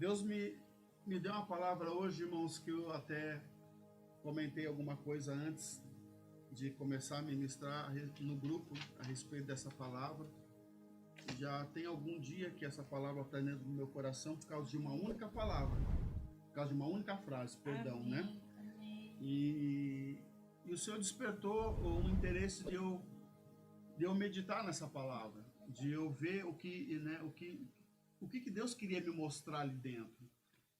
Deus me deu uma palavra hoje, irmãos, que eu até comentei alguma coisa antes de começar a ministrar no grupo a respeito dessa palavra. Já tem algum dia que essa palavra está dentro do meu coração por causa de uma única palavra, por causa de uma única frase, perdão, Amém, né? amém. E o Senhor despertou um interesse de eu meditar nessa palavra, de eu ver o que Deus queria me mostrar ali dentro.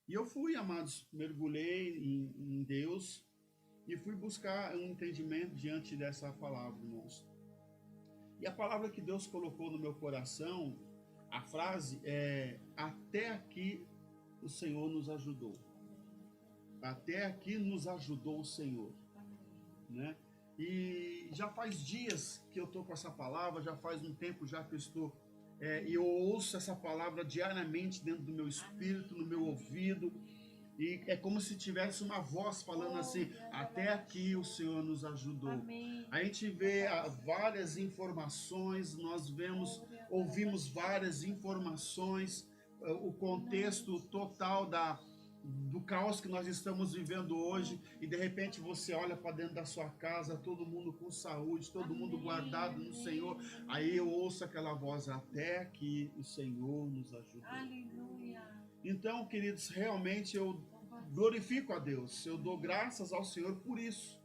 E eu fui, amados, mergulhei em Deus e fui buscar um entendimento diante dessa palavra, irmãos. E a palavra que Deus colocou no meu coração, a frase é: até aqui o Senhor nos ajudou. Até aqui nos ajudou o Senhor, né? E já faz dias que eu estou com essa palavra, já faz um tempo já que eu estou e eu ouço essa palavra diariamente dentro do meu espírito, no meu ouvido, e é como se tivesse uma voz falando assim: até aqui o Senhor nos ajudou. Amém. A gente vê várias informações, nós ouvimos várias informações, o contexto total do caos que nós estamos vivendo hoje, e de repente você olha para dentro da sua casa, todo mundo com saúde, todo mundo guardado no Senhor. Aí eu ouço aquela voz: até que o Senhor nos ajudou. Aleluia. Então, queridos, realmente eu glorifico a Deus, eu dou graças ao Senhor por isso.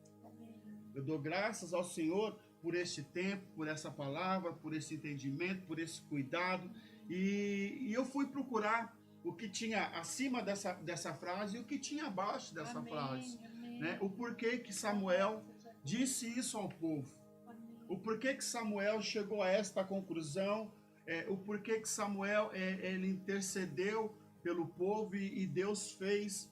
Eu dou graças ao Senhor por este tempo, por essa palavra, por esse entendimento, por esse cuidado. E eu fui procurar o que tinha acima dessa frase e o que tinha abaixo dessa frase. Né? O porquê que Samuel disse isso ao povo. O porquê que Samuel chegou a esta conclusão. O porquê que Samuel ele intercedeu pelo povo e Deus fez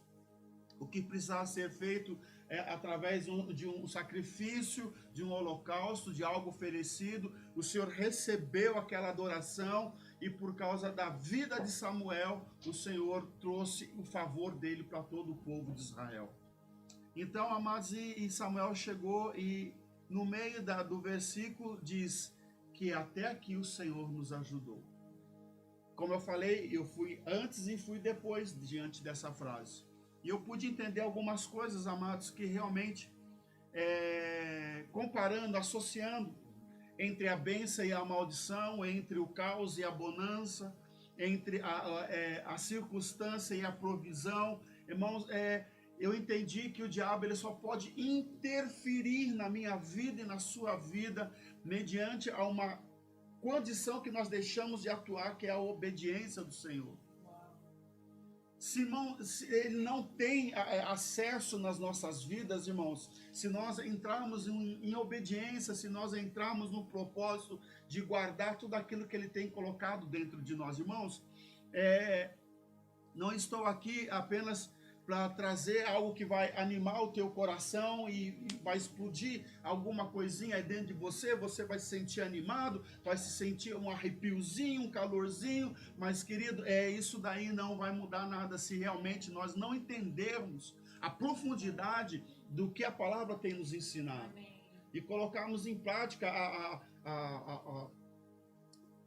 o que precisava ser feito através de um sacrifício, de um holocausto, de algo oferecido. O Senhor recebeu aquela adoração e por causa da vida de Samuel, o Senhor trouxe o favor dele para todo o povo de Israel. Então, amados, e Samuel chegou e no meio do versículo diz que até aqui o Senhor nos ajudou. Como eu falei, eu fui antes e fui depois diante dessa frase. E eu pude entender algumas coisas, amados, que realmente, comparando, associando entre a bênção e a maldição, entre o caos e a bonança, entre a circunstância e a provisão, irmãos, eu entendi que o diabo ele só pode interferir na minha vida e na sua vida mediante a uma condição que nós deixamos de atuar, que é a obediência do Senhor. Se ele não tem acesso nas nossas vidas, irmãos, se nós entrarmos em obediência, se nós entrarmos no propósito de guardar tudo aquilo que ele tem colocado dentro de nós, irmãos, não estou aqui apenas para trazer algo que vai animar o teu coração e vai explodir alguma coisinha aí dentro de você, você vai se sentir animado, vai se sentir um arrepiozinho, um calorzinho, mas querido, isso daí não vai mudar nada se realmente nós não entendermos a profundidade do que a palavra tem nos ensinado. Amém. E colocarmos em prática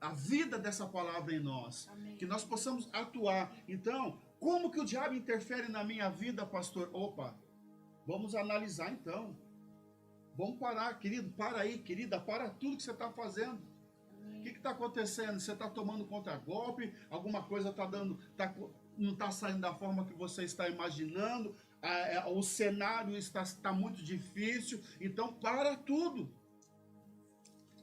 a vida dessa palavra em nós. Amém. Que nós possamos atuar. Então, como que o diabo interfere na minha vida, pastor? Opa, vamos analisar então. Vamos parar, querido, para aí, querida, para tudo que você está fazendo. O que está acontecendo? Você está tomando contragolpe? Alguma coisa está não está saindo da forma que você está imaginando? O cenário está muito difícil. Então, para tudo.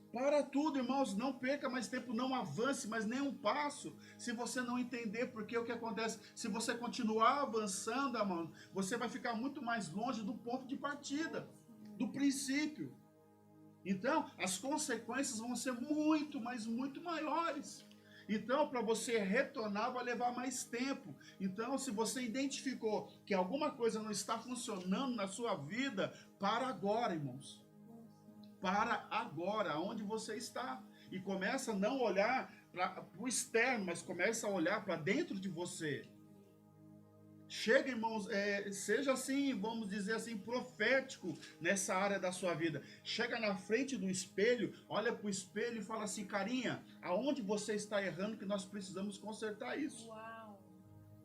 Para tudo, irmãos, não perca mais tempo, não avance mais nem um passo, se você não entender, porque o que acontece, se você continuar avançando, irmão, você vai ficar muito mais longe do ponto de partida, do princípio. Então, as consequências vão ser muito, mas muito maiores. Então, para você retornar, vai levar mais tempo. Então, se você identificou que alguma coisa não está funcionando na sua vida, para agora, irmãos. Para agora, onde você está. E começa a não olhar para o externo, mas começa a olhar para dentro de você. Chega, irmãos, seja assim, vamos dizer assim, profético nessa área da sua vida. Chega na frente do espelho, olha para o espelho e fala assim: carinha, aonde você está errando que nós precisamos consertar isso? Uau.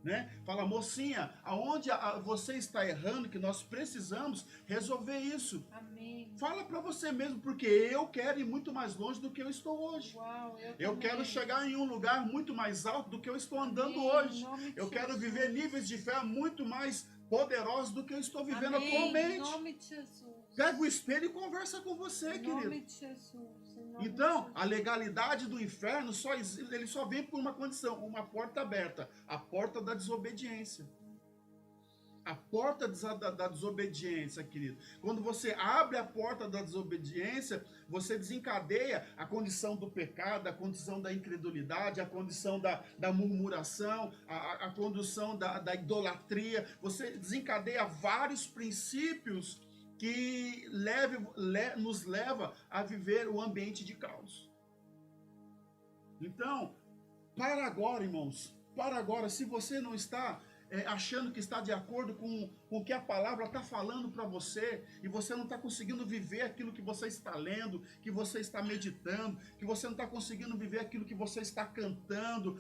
Né? Fala, mocinha, aonde você está errando, que nós precisamos resolver isso. Amém. Fala para você mesmo, porque eu quero ir muito mais longe do que eu estou hoje. Uau, Eu quero chegar em um lugar muito mais alto do que eu estou andando Amém. hoje. Em nome de Eu quero Jesus. viver níveis de fé muito mais poderosos do que eu estou vivendo Amém. atualmente. Em nome de Jesus. Pega o espelho e conversa com você, Em querido. nome de Jesus. Em nome Então, de Jesus. a legalidade do inferno ele só vem por uma condição, uma porta aberta, a porta da desobediência. A porta da desobediência, querido. Quando você abre a porta da desobediência, você desencadeia a condição do pecado, a condição da incredulidade, a condição da murmuração, a condição da idolatria. Você desencadeia vários princípios que nos leva a viver o ambiente de caos. Então, para agora, irmãos, para agora, se você não está achando que está de acordo com o que a palavra está falando para você, e você não está conseguindo viver aquilo que você está lendo, que você está meditando, que você não está conseguindo viver aquilo que você está cantando,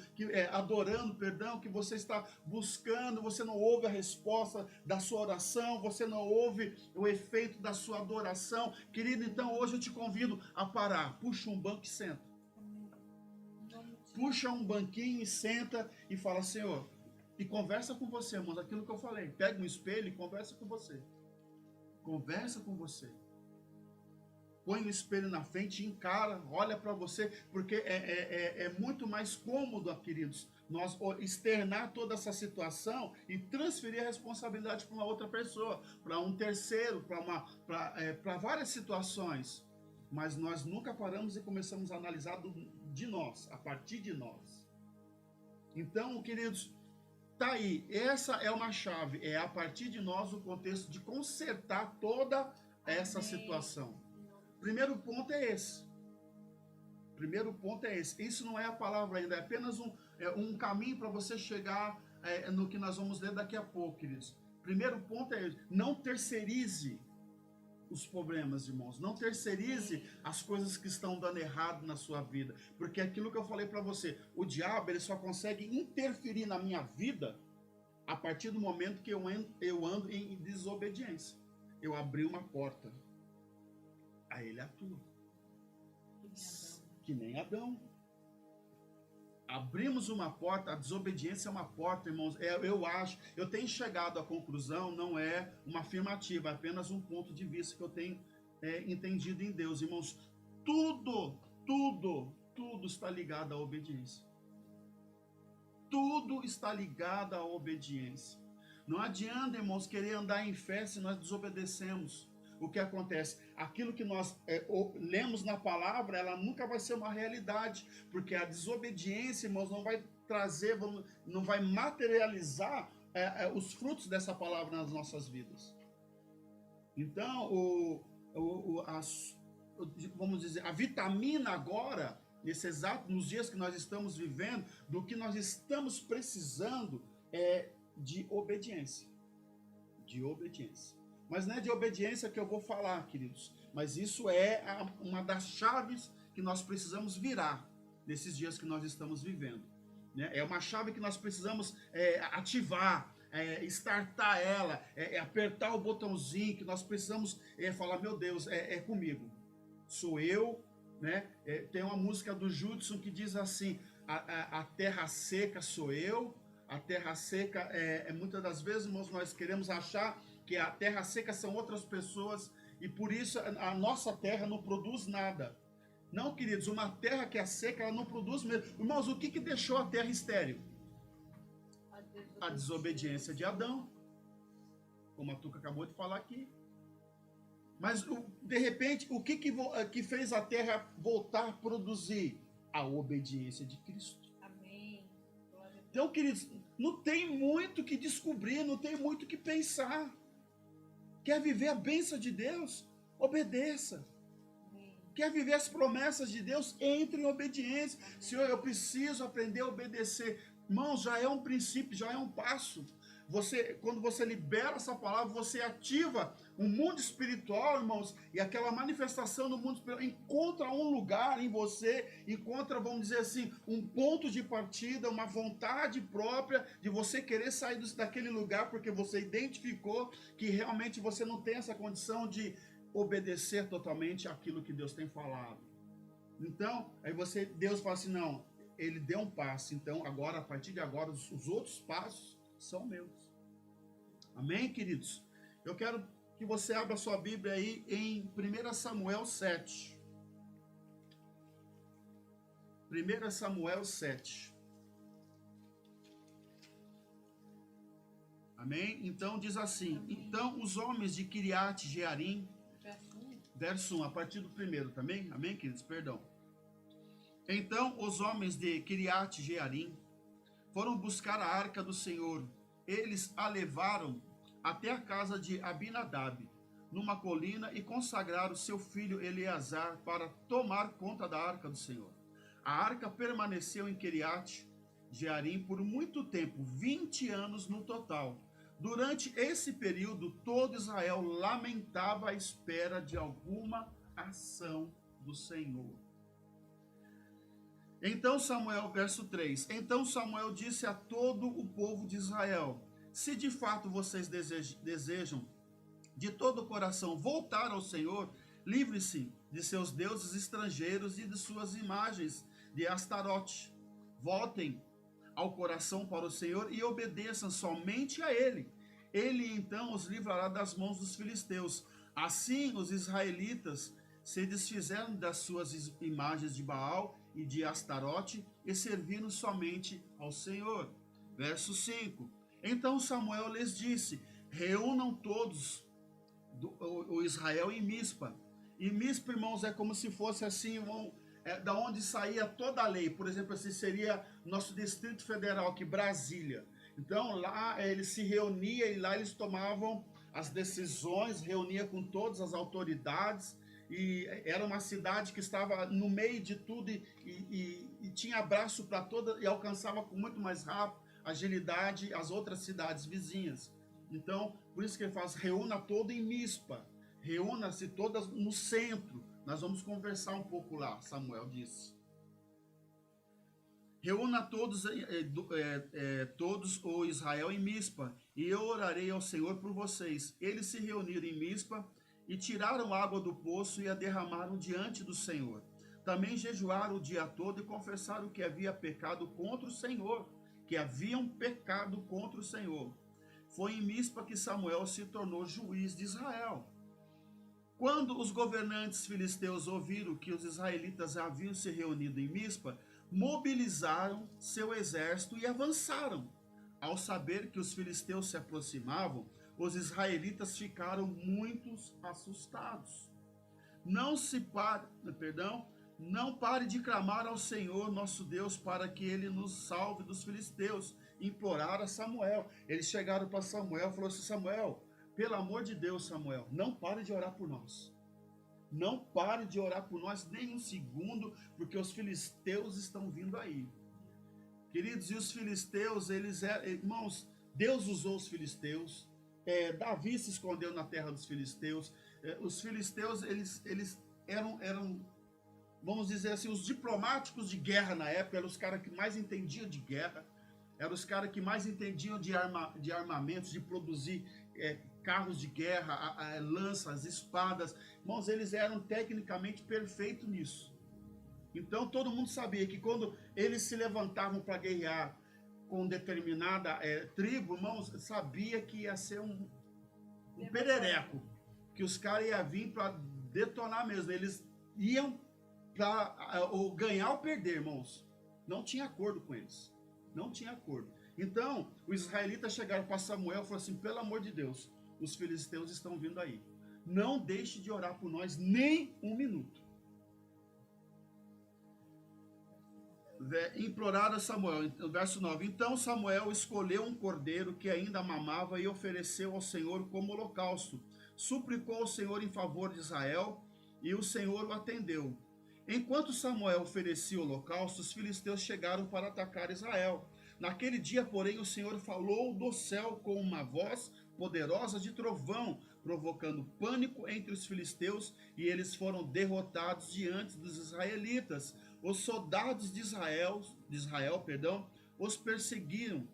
adorando, perdão, que você está buscando, você não ouve a resposta da sua oração, você não ouve o efeito da sua adoração. Querido, então hoje eu te convido a parar, puxa um banco e senta. Puxa um banquinho e senta e fala, Senhor, e conversa com você, irmãos, aquilo que eu falei. Pega um espelho e conversa com você. Conversa com você. Põe o espelho na frente, encara, olha para você, porque é muito mais cômodo, queridos, nós externar toda essa situação e transferir a responsabilidade para uma outra pessoa, para um terceiro, para várias situações. Mas nós nunca paramos e começamos a analisar de nós, a partir de nós. Então, queridos, tá aí, essa é uma chave, é a partir de nós o contexto de consertar toda essa situação. Primeiro ponto é esse. Isso não é a palavra ainda, é apenas um caminho para você chegar no que nós vamos ler daqui a pouco, queridos. Primeiro ponto é esse, não terceirize os problemas, irmãos. Não terceirize as coisas que estão dando errado na sua vida. Porque aquilo que eu falei para você, o diabo ele só consegue interferir na minha vida a partir do momento que eu ando em desobediência. Eu abri uma porta. Aí ele atua. Que nem Adão. Abrimos uma porta, a desobediência é uma porta, irmãos. Eu tenho chegado à conclusão, não é uma afirmativa, é apenas um ponto de vista que eu tenho entendido em Deus, irmãos. Tudo está ligado à obediência. Tudo está ligado à obediência. Não adianta, irmãos, querer andar em fé se nós desobedecemos. O que acontece? Aquilo que nós lemos na palavra, ela nunca vai ser uma realidade, porque a desobediência, irmãos, não vai trazer, não vai materializar os frutos dessa palavra nas nossas vidas. Então, vamos dizer, a vitamina agora, nos dias que nós estamos vivendo, do que nós estamos precisando é de obediência. De obediência. Mas não é de obediência que eu vou falar, queridos. Mas isso é uma das chaves que nós precisamos virar nesses dias que nós estamos vivendo. Né? É uma chave que nós precisamos ativar, startar ela, apertar o botãozinho, que nós precisamos falar, meu Deus, é comigo. Sou eu, né? Tem uma música do Judson que diz assim, a terra seca sou eu. A terra seca, muitas das vezes, irmãos, nós queremos achar que a terra seca são outras pessoas e por isso a nossa terra não produz nada. Não, queridos, uma terra que é seca, ela não produz mesmo. Irmãos, o que deixou a terra estéril? A desobediência de Adão, como a Tuca acabou de falar aqui. Mas, de repente, o que fez a terra voltar a produzir? A obediência de Cristo. Amém. Então, queridos, não tem muito o que descobrir, não tem muito o que pensar. Quer viver a bênção de Deus? Obedeça. Quer viver as promessas de Deus? Entre em obediência. Senhor, eu preciso aprender a obedecer. Irmãos, já é um princípio, já é um passo. quando você libera essa palavra, você ativa o mundo espiritual, irmãos, e aquela manifestação do mundo espiritual encontra um lugar em você, encontra, vamos dizer assim, um ponto de partida, uma vontade própria de você querer sair daquele lugar, porque você identificou que realmente você não tem essa condição de obedecer totalmente aquilo que Deus tem falado. Então, aí Deus fala assim, não, ele deu um passo, então agora, a partir de agora, os outros passos são meus. Amém, queridos? Eu quero que você abra sua Bíblia aí em 1 Samuel 7. 1 Samuel 7. Amém? Então diz assim, amém. Então os homens de Kiriat Jearim, verso 1, a partir do primeiro também, amém, queridos? Perdão. Então os homens de Kiriat Jearim foram buscar a arca do Senhor. Eles a levaram até a casa de Abinadab, numa colina, e consagraram seu filho Eleazar para tomar conta da arca do Senhor. A arca permaneceu em Kiriat Jearim por muito tempo, 20 anos no total. Durante esse período, todo Israel lamentava a espera de alguma ação do Senhor. Então Samuel, verso 3, então Samuel disse a todo o povo de Israel, se de fato vocês desejam de todo o coração voltar ao Senhor, livre-se de seus deuses estrangeiros e de suas imagens de Astarote. Voltem ao coração para o Senhor e obedeçam somente a Ele. Ele então os livrará das mãos dos filisteus. Assim os israelitas se desfizeram das suas imagens de Baal e de Astarote e serviram somente ao Senhor. Verso 5. Então Samuel lhes disse, reúnam todos o Israel em Mispa. E Mispa, irmãos, é como se fosse assim, da onde saía toda a lei. Por exemplo, assim seria nosso Distrito Federal aqui, Brasília. Então lá eles se reuniam e lá eles tomavam as decisões, reunia com todas as autoridades, e era uma cidade que estava no meio de tudo e tinha abraço para toda e alcançava com muito mais rápido, agilidade as outras cidades vizinhas. Então, por isso que ele fala, reúna todo em Mispa, reúna-se todas no centro. Nós vamos conversar um pouco lá, Samuel disse. Reúna todos o Israel em Mispa, e eu orarei ao Senhor por vocês. Eles se reuniram em Mispa e tiraram água do poço e a derramaram diante do Senhor. Também jejuaram o dia todo e confessaram que havia pecado contra o Senhor, que haviam pecado contra o Senhor. Foi em Mispa que Samuel se tornou juiz de Israel. Quando os governantes filisteus ouviram que os israelitas haviam se reunido em Mispa, mobilizaram seu exército e avançaram. Ao saber que os filisteus se aproximavam, os israelitas ficaram muito assustados. Não pare de clamar ao Senhor nosso Deus para que ele nos salve dos filisteus. Imploraram a Samuel. Eles chegaram para Samuel e falaram assim, Samuel, pelo amor de Deus, Samuel, não pare de orar por nós. Não pare de orar por nós nem um segundo, porque os filisteus estão vindo aí. Queridos, e os filisteus, irmãos, Deus usou os filisteus. Davi se escondeu na terra dos filisteus. Os filisteus, eles eram, vamos dizer assim, os diplomáticos de guerra na época, eram os caras que mais entendiam de guerra, eram os caras que mais entendiam de armamentos, de produzir carros de guerra, lanças, espadas. Irmãos, eles eram tecnicamente perfeitos nisso. Então todo mundo sabia que quando eles se levantavam para guerrear com determinada tribo, irmãos, sabia que ia ser um perereco, que os caras iam vir para detonar mesmo. Eles iam para ganhar ou perder, irmãos. Não tinha acordo com eles. Não tinha acordo. Então, os israelitas chegaram para Samuel e falaram assim, pelo amor de Deus, os filisteus estão vindo aí. Não deixe de orar por nós nem um minuto. Imploraram a Samuel, verso 9. Então Samuel escolheu um cordeiro que ainda mamava e ofereceu ao Senhor como holocausto. Suplicou ao Senhor em favor de Israel e o Senhor o atendeu. Enquanto Samuel oferecia o holocausto, os filisteus chegaram para atacar Israel. Naquele dia, porém, o Senhor falou do céu com uma voz poderosa de trovão, provocando pânico entre os filisteus, e eles foram derrotados diante dos israelitas. Os soldados de Israel, os perseguiram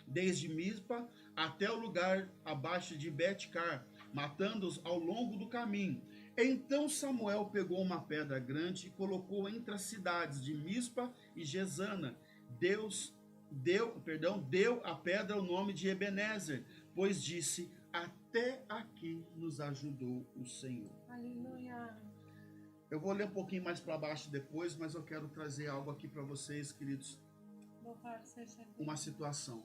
desde Mispa até o lugar abaixo de Bet-car, matando-os ao longo do caminho. Então Samuel pegou uma pedra grande e colocou entre as cidades de Mispa e Gesana. Deu à pedra o nome de Ebenezer, pois disse: até aqui nos ajudou o Senhor. Aleluia. Eu vou ler um pouquinho mais para baixo depois, mas eu quero trazer algo aqui para vocês, queridos, Louvado seja Deus. uma situação.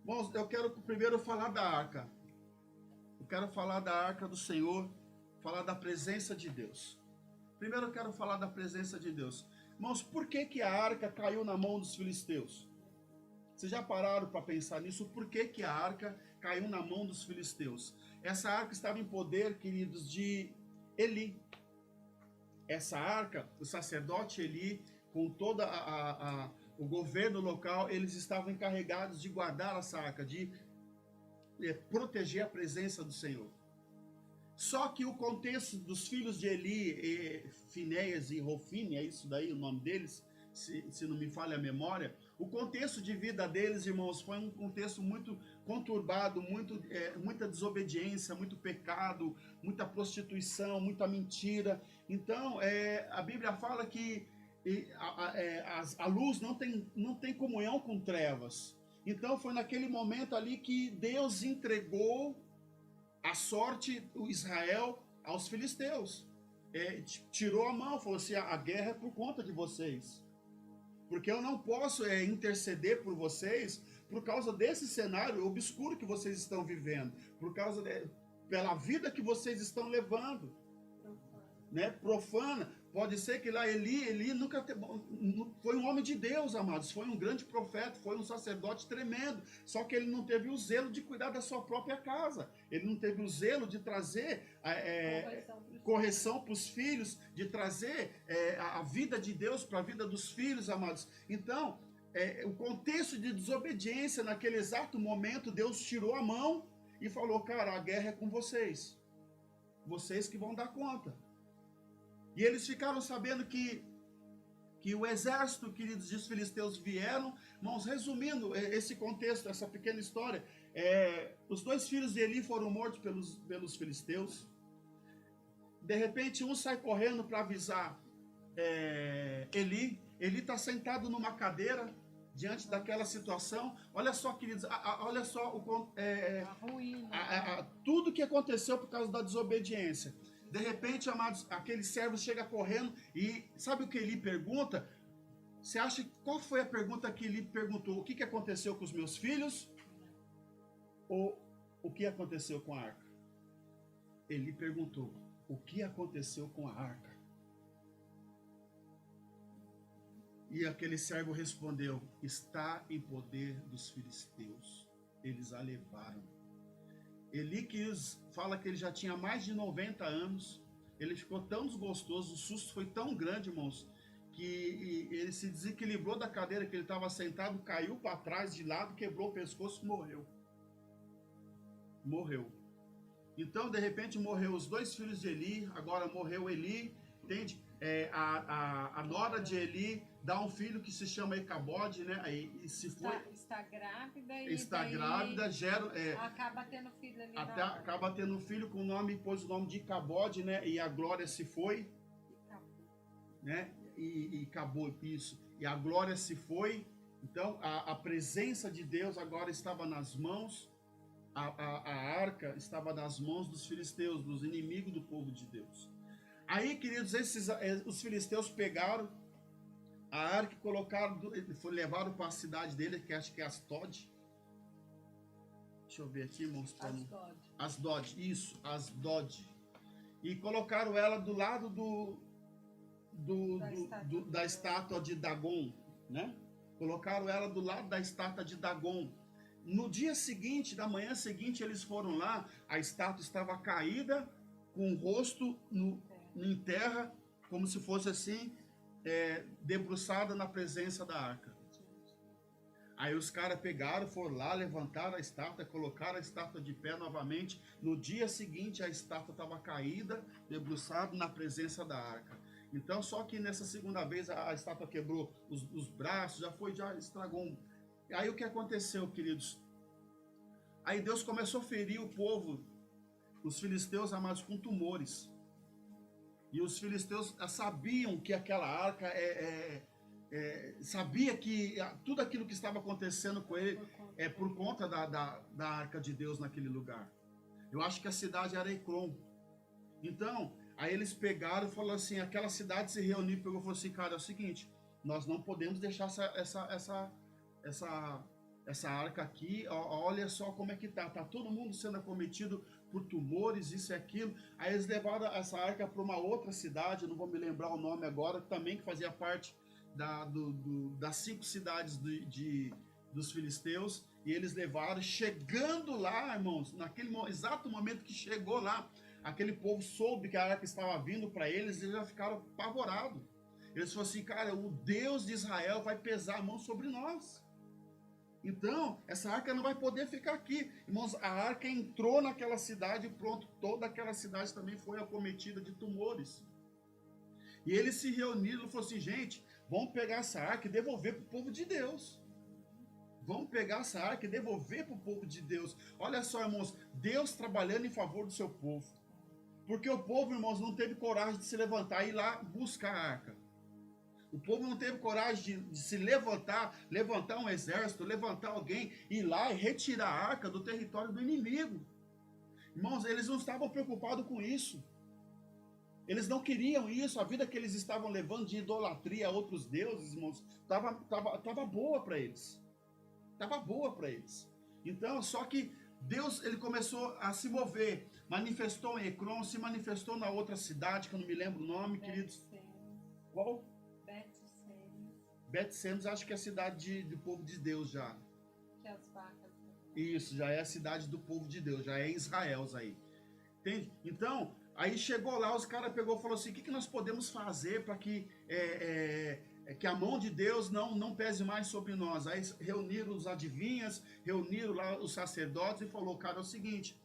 Bom, eu quero primeiro falar da arca. Eu quero falar da arca do Senhor, falar da presença de Deus. Primeiro eu quero falar da presença de Deus. Irmãos, por que a arca caiu na mão dos filisteus? Vocês já pararam para pensar nisso? Por que a arca caiu na mão dos filisteus? Essa arca estava em poder, queridos, de Eli. Essa arca, o sacerdote Eli, com todo o governo local, eles estavam encarregados de guardar essa arca, de proteger a presença do Senhor. Só que o contexto dos filhos de Eli, Finéias e Hofni, é isso daí o nome deles, se não me falha a memória, o contexto de vida deles, irmãos, foi um contexto muito conturbado, muita desobediência, muito pecado, muita prostituição, muita mentira. Então, a Bíblia fala que a luz não tem comunhão com trevas. Então, foi naquele momento ali que Deus entregou a sorte do Israel aos filisteus. Tirou a mão, falou assim: a guerra é por conta de vocês. Porque eu não posso interceder por vocês por causa desse cenário obscuro que vocês estão vivendo, pela vida que vocês estão levando, né? Profana. Pode ser que lá Eli nunca foi um homem de Deus, amados, foi um grande profeta, foi um sacerdote tremendo, só que ele não teve o zelo de cuidar da sua própria casa, ele não teve o zelo de trazer correção para os filhos, de trazer a vida de Deus para a vida dos filhos, amados. Então, o contexto de desobediência, naquele exato momento, Deus tirou a mão e falou: cara, a guerra é com vocês que vão dar conta. E eles ficaram sabendo que o exército, queridos, dos filisteus vieram. Irmãos, resumindo esse contexto, essa pequena história, os dois filhos de Eli foram mortos pelos filisteus. De repente, um sai correndo para avisar Eli. Eli está sentado numa cadeira diante daquela situação. Olha só, queridos, olha só tudo que aconteceu por causa da desobediência. De repente, amados, aquele servo chega correndo e sabe o que Eli pergunta? Você acha, qual foi a pergunta que Eli perguntou? O que aconteceu com os meus filhos? Ou o que aconteceu com a arca? Eli perguntou: o que aconteceu com a arca? E aquele servo respondeu: está em poder dos filisteus, eles a levaram. Eli fala que ele já tinha mais de 90 anos, ele ficou tão desgostoso, o susto foi tão grande, irmãos, que ele se desequilibrou da cadeira que ele estava sentado, caiu para trás de lado, quebrou o pescoço e morreu. Então, de repente, morreu os dois filhos de Eli, agora morreu Eli, entende? A nora de Eli dá um filho que se chama Icabode, né? Está grávida e está grávida, acaba tendo filho ali. Acaba tendo um filho com o nome, pôs o nome de Icabode, né? E a glória se foi, né? E acabou isso. E a glória se foi. Então, a presença de Deus agora estava nas mãos. A arca estava nas mãos dos filisteus, dos inimigos do povo de Deus. Aí, queridos, os filisteus pegaram a arca e levaram para a cidade dele, que acho que é Asdod. Deixa eu ver aqui, irmãos. Asdod, isso, Asdod. E colocaram ela do lado da estátua de Dagon, né? Colocaram ela do lado da estátua de Dagon. No dia seguinte, na manhã seguinte, eles foram lá, a estátua estava caída, com o rosto em terra, como se fosse assim, debruçada na presença da arca. Aí os caras pegaram, foram lá, levantaram a estátua, colocaram a estátua de pé novamente. No dia seguinte, a estátua estava caída, debruçada na presença da arca. Então, só que nessa segunda vez, a estátua quebrou os braços, já estragou. Aí o que aconteceu, queridos? Aí Deus começou a ferir o povo, os filisteus, amados, com tumores. E os filisteus sabiam que aquela arca sabia que tudo aquilo que estava acontecendo com ele é por conta da arca de Deus naquele lugar. Eu acho que a cidade era Ecrom. Então, aí eles pegaram e falaram assim, aquela cidade se reuniu e falou assim, cara, é o seguinte, nós não podemos deixar essa arca aqui, olha só como é que tá todo mundo sendo acometido por tumores, isso e aquilo. Aí eles levaram essa arca para uma outra cidade, não vou me lembrar o nome agora, também que fazia parte das 5 cidades dos filisteus, e eles levaram, chegando lá, irmãos, naquele exato momento que chegou lá, aquele povo soube que a arca estava vindo para eles, eles já ficaram apavorados. Eles falaram assim, cara, o Deus de Israel vai pesar a mão sobre nós. Então, essa arca não vai poder ficar aqui. Irmãos, a arca entrou naquela cidade e pronto, toda aquela cidade também foi acometida de tumores. E eles se reuniram e falaram assim, gente, vamos pegar essa arca e devolver para o povo de Deus. Vamos pegar essa arca e devolver para o povo de Deus. Olha só, irmãos, Deus trabalhando em favor do seu povo. Porque o povo, irmãos, não teve coragem de se levantar e ir lá buscar a arca. O povo não teve coragem de se levantar um exército, levantar alguém, ir lá e retirar a arca do território do inimigo. Irmãos, eles não estavam preocupados com isso. Eles não queriam isso. A vida que eles estavam levando de idolatria a outros deuses, irmãos, estava boa para eles. Estava boa para eles. Então, só que Deus, ele começou a se mover. Manifestou em Ecrom, se manifestou na outra cidade, que eu não me lembro o nome, queridos. Qual? Bet-Semes, acho que é a cidade do povo de Deus já. Que as vacas. Isso, já é a cidade do povo de Deus, já é Israel aí. Entende? Então, aí chegou lá, os caras pegou e falou assim, o que nós podemos fazer para que a mão de Deus não pese mais sobre nós? Aí reuniram os adivinhas, reuniram lá os sacerdotes e falou, cara, é o seguinte,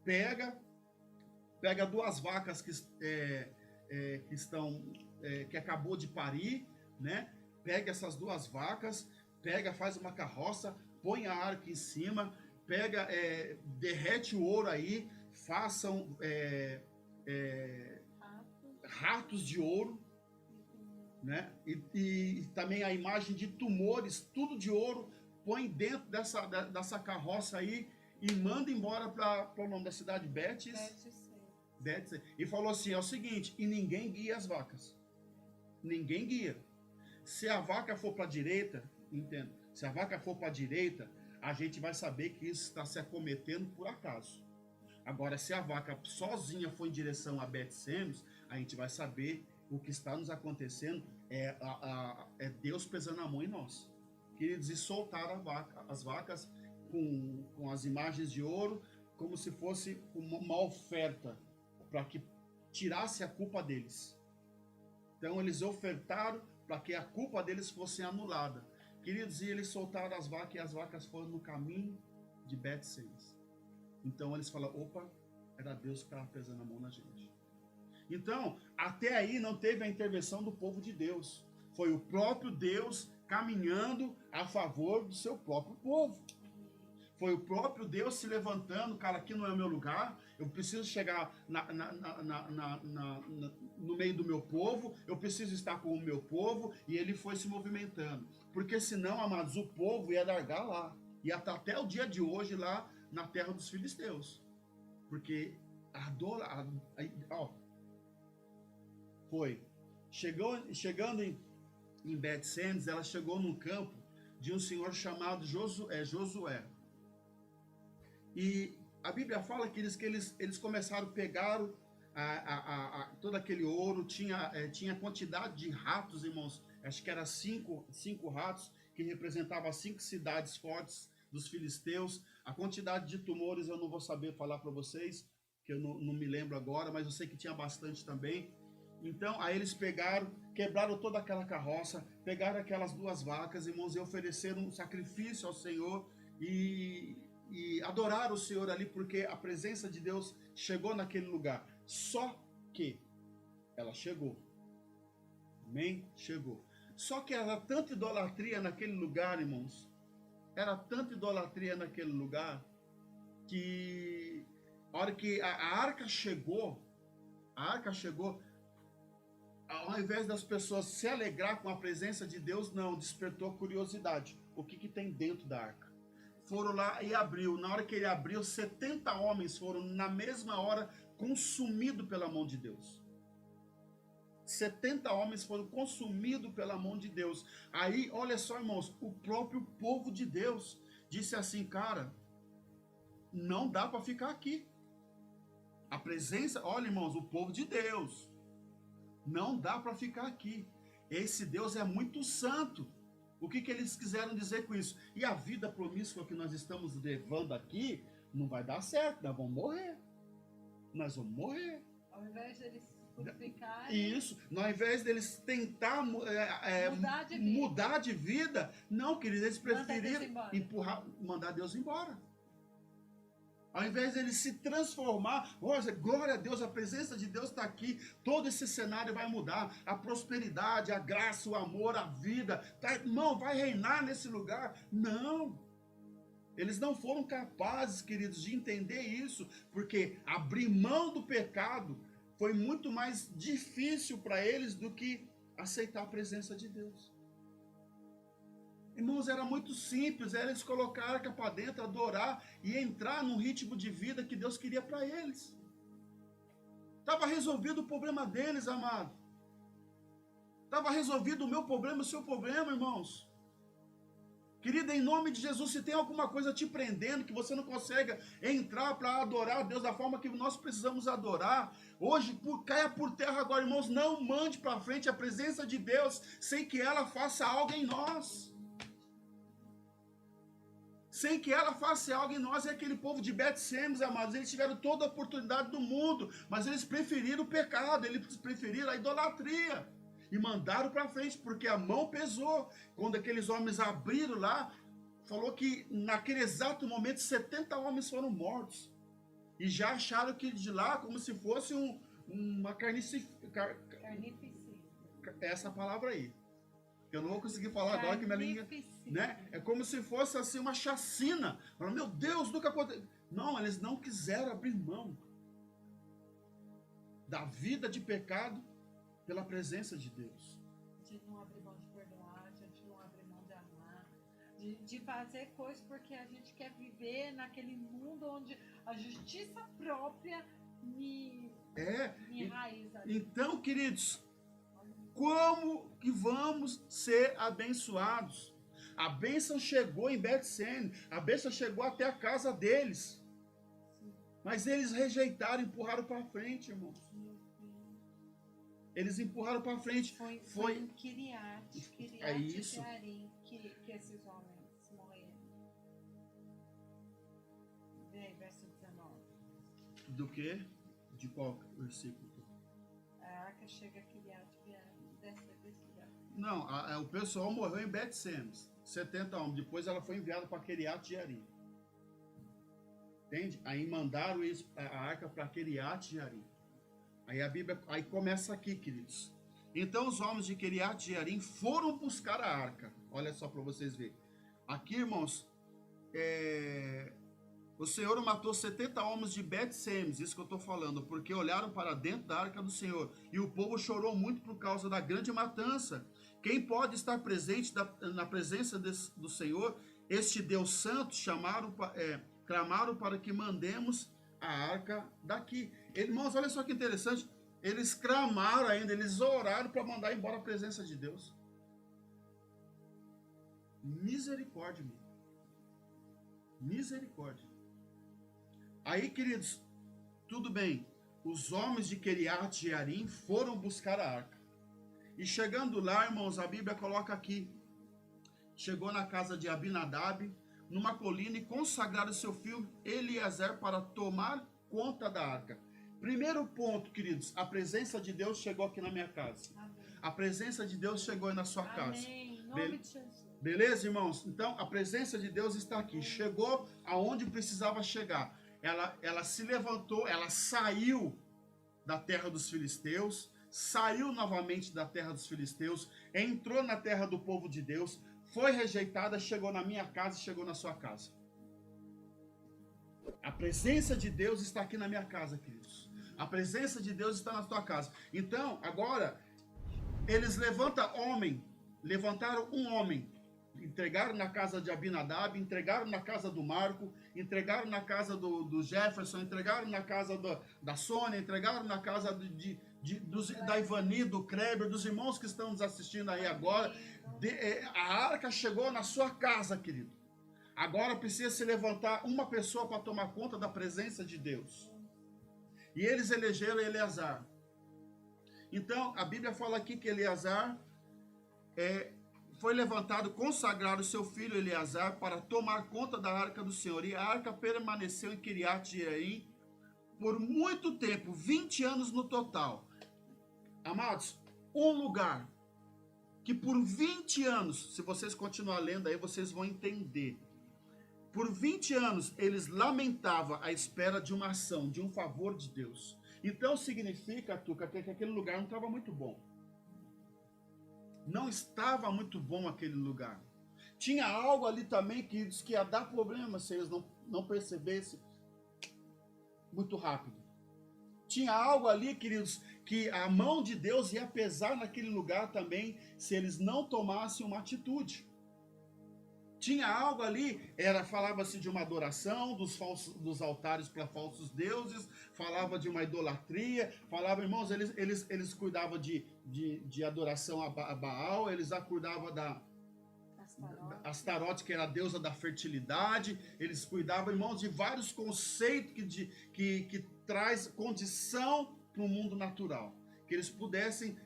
pega 2 vacas que acabou de parir, né? Pega essas 2 vacas, faz uma carroça, põe a arca em cima, derrete o ouro aí, façam ratos de ouro, né? E também a imagem de tumores, tudo de ouro, põe dentro dessa carroça aí e manda embora para o nome da cidade, Bet-Semes. E falou assim, é o seguinte, e ninguém guia as vacas. Ninguém guia. Se a vaca for para a direita, entenda, se a vaca for para a direita, a gente vai saber que isso está se acometendo por acaso. Agora, se a vaca sozinha for em direção a Bet-Semes, a gente vai saber o que está nos acontecendo, é Deus pesando a mão em nós. Queridos, e soltaram as vacas com as imagens de ouro, como se fosse uma oferta, para que tirasse a culpa deles. Então, eles ofertaram para que a culpa deles fosse anulada. Queridos, e eles soltaram as vacas, e as vacas foram no caminho de Bet-Semes. Então eles falaram, opa, era Deus que estava pesando a mão na gente. Então, até aí não teve a intervenção do povo de Deus. Foi o próprio Deus caminhando a favor do seu próprio povo. Foi o próprio Deus se levantando, cara, aqui não é o meu lugar, eu preciso chegar no meio do meu povo, eu preciso estar com o meu povo, e ele foi se movimentando. Porque senão, amados, o povo ia largar lá, ia estar até o dia de hoje lá na terra dos filisteus. Porque chegando em Bet-Semes, ela chegou num campo de um senhor chamado Josué. E a Bíblia fala que eles começaram a pegar todo aquele ouro, tinha quantidade de ratos, irmãos, acho que era 5 ratos, que representavam as 5 cidades fortes dos filisteus. A quantidade de tumores eu não vou saber falar para vocês, que eu não me lembro agora, mas eu sei que tinha bastante também. Então, aí eles pegaram, quebraram toda aquela carroça, pegaram aquelas 2 vacas, irmãos, e ofereceram um sacrifício ao Senhor e adoraram o Senhor ali, porque a presença de Deus chegou naquele lugar. Só que ela chegou. Amém? Chegou. Só que era tanta idolatria naquele lugar, irmãos. Era tanta idolatria naquele lugar que a hora que a arca chegou, ao invés das pessoas se alegrar com a presença de Deus, não, despertou curiosidade. O que tem dentro da arca? Foram lá e abriu. Na hora que ele abriu, 70 homens foram na mesma hora consumidos pela mão de Deus. 70 homens foram consumidos pela mão de Deus. Aí, olha só, irmãos, o próprio povo de Deus disse assim, cara, não dá para ficar aqui. A presença, olha, irmãos, o povo de Deus, não dá para ficar aqui. Esse Deus é muito santo. O que eles quiseram dizer com isso? E a vida promíscua que nós estamos levando aqui não vai dar certo, nós vamos morrer. Nós vamos morrer. Ao invés deles se purificarem. Isso, ao invés deles tentar mudar de vida, não, queridos, eles preferiram mandar Deus embora. Ao invés de ele se transformar, glória a Deus, a presença de Deus está aqui, todo esse cenário vai mudar, a prosperidade, a graça, o amor, a vida, tá, irmão, vai reinar nesse lugar. Não, eles não foram capazes, queridos, de entender isso, porque abrir mão do pecado foi muito mais difícil para eles do que aceitar a presença de Deus. Irmãos, era muito simples, era eles colocar a arca para dentro, adorar e entrar num ritmo de vida que Deus queria para eles. Estava resolvido o problema deles, amado. Estava resolvido o meu problema, o seu problema, irmãos. Querida, em nome de Jesus, se tem alguma coisa te prendendo, que você não consegue entrar para adorar a Deus da forma que nós precisamos adorar, hoje caia por terra agora, irmãos, não mande para frente a presença de Deus sem que ela faça algo em nós. Sem que ela faça algo em nós. É aquele povo de Bet-Semes, amados, eles tiveram toda a oportunidade do mundo, mas eles preferiram o pecado, eles preferiram a idolatria, e mandaram para frente, porque a mão pesou. Quando aqueles homens abriram lá, falou que naquele exato momento 70 homens foram mortos, e já acharam que de lá, como se fosse uma carnificina, essa palavra aí, eu não vou conseguir falar agora que minha língua, né? É como se fosse assim uma chacina. Meu Deus, nunca aconteceu. Não, eles não quiseram abrir mão da vida de pecado pela presença de Deus. A gente não abre mão de perdoar, a gente não abre mão de amar, de fazer coisas porque a gente quer viver naquele mundo onde a justiça própria me enraiza. Então, queridos, como que vamos ser abençoados? A bênção chegou em Bet-Semes, a bênção chegou até a casa deles. Mas eles rejeitaram, empurraram para frente, irmãos. Eles empurraram para frente. Foi em Kiriat é isso. Jearim que esses homens morreram. Vem, verso 19. Do quê? De qual versículo? A arca chega a Kiriat Jearim, desse lugar. Não, o pessoal morreu em Bet-Semes, 70 homens. Depois ela foi enviada para Kiriat Jearim. Entende? Aí mandaram a arca para Kiriat Jearim. Aí a Bíblia, aí começa aqui, queridos. Então os homens de Kiriat Jearim foram buscar a arca. Olha só para vocês verem. Aqui, irmãos, o Senhor matou 70 homens de Bet-Semes, isso que eu estou falando, porque olharam para dentro da arca do Senhor. E o povo chorou muito por causa da grande matança. Quem pode estar presente na presença do Senhor? Este Deus Santo clamaram para que mandemos a arca daqui. Irmãos, olha só que interessante. Eles clamaram ainda, eles oraram para mandar embora a presença de Deus. Misericórdia, meu. Misericórdia. Aí, queridos, tudo bem. Os homens de Kiriat Jearim foram buscar a arca. E chegando lá, irmãos, a Bíblia coloca aqui. Chegou na casa de Abinadab, numa colina, e consagraram seu filho Eliezer para tomar conta da arca. Primeiro ponto, queridos, a presença de Deus chegou aqui na minha casa. Amém. A presença de Deus chegou aí na sua casa. Amém. Em nome de Jesus. Beleza, irmãos? Então, a presença de Deus está aqui. Chegou aonde precisava chegar. Ela se levantou, ela saiu da terra dos filisteus, saiu novamente da terra dos filisteus, entrou na terra do povo de Deus, foi rejeitada, chegou na minha casa e chegou na sua casa. A presença de Deus está aqui na minha casa, queridos. A presença de Deus está na tua casa. Então, agora, eles levantaram um homem, entregaram na casa de Abinadab, entregaram na casa do Marco, entregaram na casa do Jefferson, entregaram na casa da Sônia, entregaram na casa da Ivani, do Kleber, dos irmãos que estão nos assistindo aí agora. A arca chegou na sua casa, querido. Agora precisa se levantar uma pessoa para tomar conta da presença de Deus. E eles elegeram Eleazar. Então, a Bíblia fala aqui que Eleazar foi levantado, consagraram o seu filho Eleazar para tomar conta da arca do Senhor. E a arca permaneceu em Kiriat Jearim por muito tempo, 20 anos no total. Amados, um lugar que por 20 anos, se vocês continuarem lendo aí, vocês vão entender. Por 20 anos, eles lamentavam a espera de uma ação, de um favor de Deus. Então significa, Tuca, que aquele lugar não estava muito bom. Não estava muito bom aquele lugar. Tinha algo ali também que diz que ia dar problema se eles não percebessem muito rápido. Tinha algo ali, queridos, que a mão de Deus ia pesar naquele lugar também se eles não tomassem uma atitude. Tinha algo ali, falava-se de uma adoração, dos altares para falsos deuses, falava de uma idolatria, falava, irmãos, eles cuidavam de adoração a Baal, eles cuidavam da Astarote, que era a deusa da fertilidade, eles cuidavam, irmãos, de vários conceitos que traz condição para o mundo natural, que eles pudessem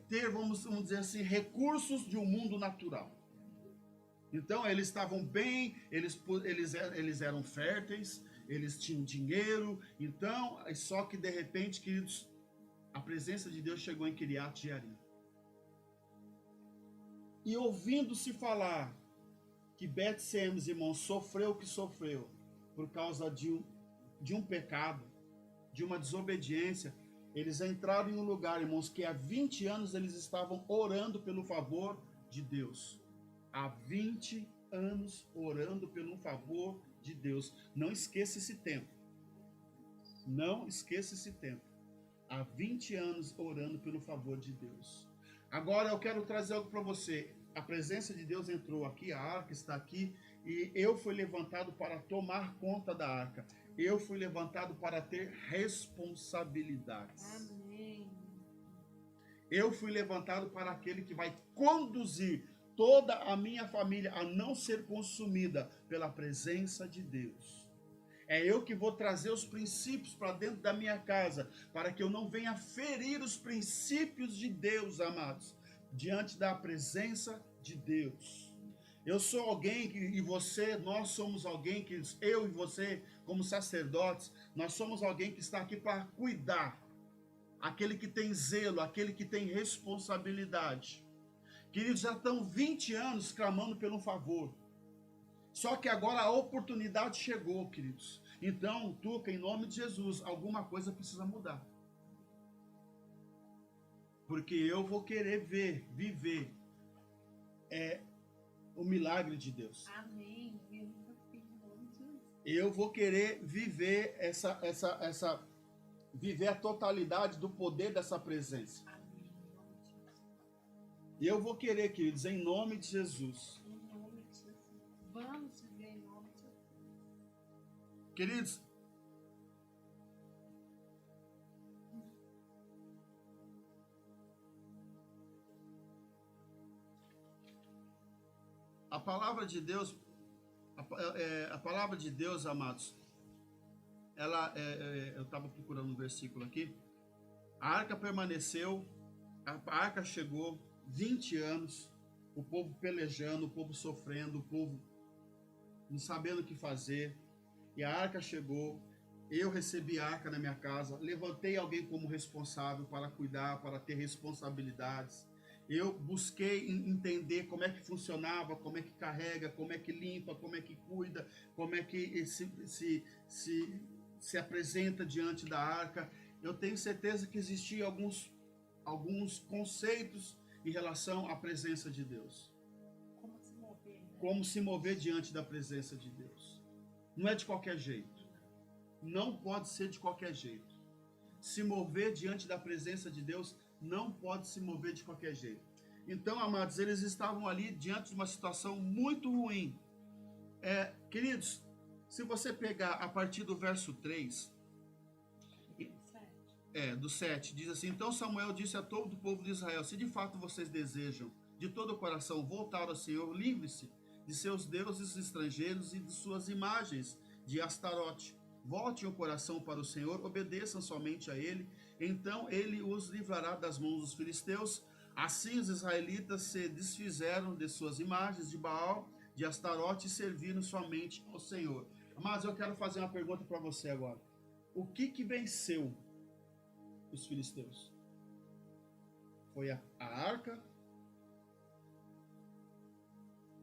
ter, vamos dizer assim, recursos de um mundo natural. Então, eles estavam bem, eles eram férteis, eles tinham dinheiro, então, só que de repente, queridos, a presença de Deus chegou em Kiriat Jearim. E ouvindo-se falar que Bet-Semes, irmãos, sofreu o que sofreu por causa de um pecado, de uma desobediência, eles entraram em um lugar, irmãos, que há 20 anos eles estavam orando pelo favor de Deus. Há 20 anos orando pelo favor de Deus. Não esqueça esse tempo. Não esqueça esse tempo. Há 20 anos orando pelo favor de Deus. Agora eu quero trazer algo para você. A presença de Deus entrou aqui, a arca está aqui, e eu fui levantado para tomar conta da arca. Eu fui levantado para ter responsabilidades. Amém. Eu fui levantado para aquele que vai conduzir toda a minha família a não ser consumida pela presença de Deus. É eu que vou trazer os princípios para dentro da minha casa, para que eu não venha ferir os princípios de Deus, amados, diante da presença de Deus. Eu sou alguém nós somos alguém que, eu e você, como sacerdotes, nós somos alguém que está aqui para cuidar. Aquele que tem zelo, aquele que tem responsabilidade. Queridos, já estão 20 anos clamando pelo favor. Só que agora a oportunidade chegou, queridos. Então, Tuca, em nome de Jesus, alguma coisa precisa mudar. Porque eu vou querer viver o milagre de Deus. Amém. Eu vou querer viver viver a totalidade do poder dessa presença. Amém. E eu vou querer, queridos, em nome de Jesus. Em nome de Jesus. Vamos viver em nome de Jesus. Queridos, a palavra de Deus, amados, eu estava procurando um versículo aqui. A arca permaneceu, a arca chegou, 20 anos, o povo pelejando, o povo sofrendo, o povo não sabendo o que fazer. E a arca chegou, Eu recebi a arca na minha casa, levantei alguém como responsável para cuidar, para ter responsabilidades. Eu busquei entender como é que funcionava, como é que carrega, como é que limpa, como é que cuida, como é que se apresenta diante da arca. Eu tenho certeza que existiam alguns conceitos em relação à presença de Deus. Como se mover, né? Como se mover diante da presença de Deus. Não é de qualquer jeito. Não pode ser de qualquer jeito. Se mover diante da presença de Deus não pode se mover de qualquer jeito. Então, amados, eles estavam ali diante de uma situação muito ruim. Queridos, se você pegar a partir do verso 3, do 7, diz assim: Então Samuel disse a todo o povo de Israel: Se de fato vocês desejam de todo o coração voltar ao Senhor, livre-se de seus deuses estrangeiros e de suas imagens de Astarote. Voltem o coração para o Senhor, obedeçam somente a Ele, então Ele os livrará das mãos dos filisteus. Assim os israelitas se desfizeram de suas imagens de Baal, de Astarote, e serviram somente ao Senhor. Mas eu quero fazer uma pergunta para você agora. O que venceu os filisteus? Foi a arca?